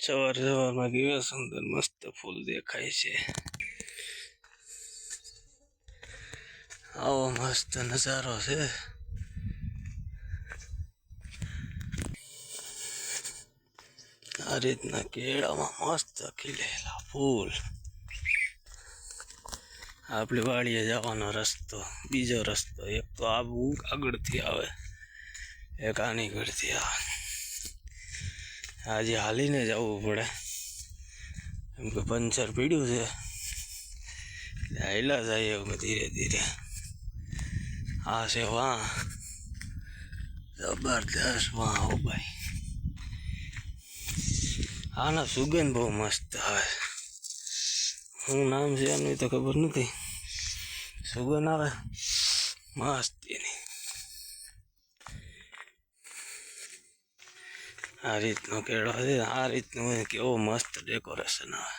સવારમાં કેવા સુંદર મસ્ત ફૂલ દેખાય છે. આવો મસ્ત નજારો છે. આ રીતના કેળામાં મસ્ત ખીલેલા ફૂલ. આપણી વાડીએ જવાનો રસ્તો, બીજો રસ્તો, એક તો આ આગળથી આવે, એક આની ઘરથી આવે. આજે હાલીને જવું પડે એમ કે પંચર પીડ્યું છે, એટલે હાલ્યા જાય એવું ધીરે ધીરે. આ છે વાં, જબરદસ્ત વાં હો ભાઈ. આનો સુગંધ બહુ મસ્ત આવે. શું નામ છે એનું તો ખબર નથી. સુગંધ આવે મસ્ત એની. આ રીતનો કેળો છે. આ રીતનું કેવો મસ્ત ડેકોરેશન આવે.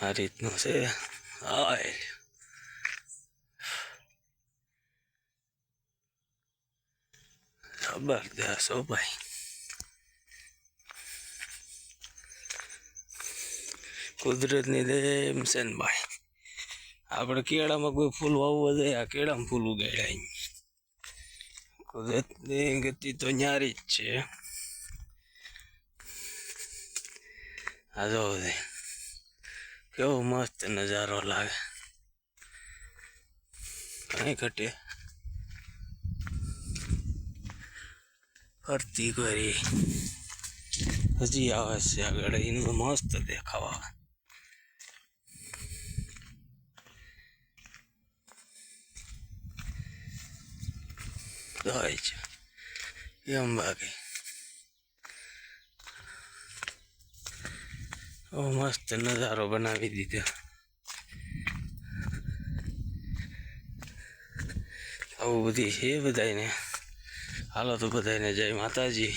આ રીતનું છે. હાય જબરદસ્ત હો ભાઈ. કુદરતની દેમ છે ને ભાઈ. આપણે કેળામાં કોઈ ફૂલ વાવવા જાય, આ કેળામાં ફૂલ ઉગાડ્યા. કુદરતની ગતિ તો ન્યારી જ છે. આ જો કેવો મસ્ત નજારો લાગે. કઈ ઘટે ફરતી કરી હજી આવે છે આગળ. એનું મસ્ત દેખાવ આવે. હોય છે એમ બાકી મસ્ત નજારો બનાવી દીધો. આવું બધી છે બધાને. હાલો તો બધાને જય માતાજી.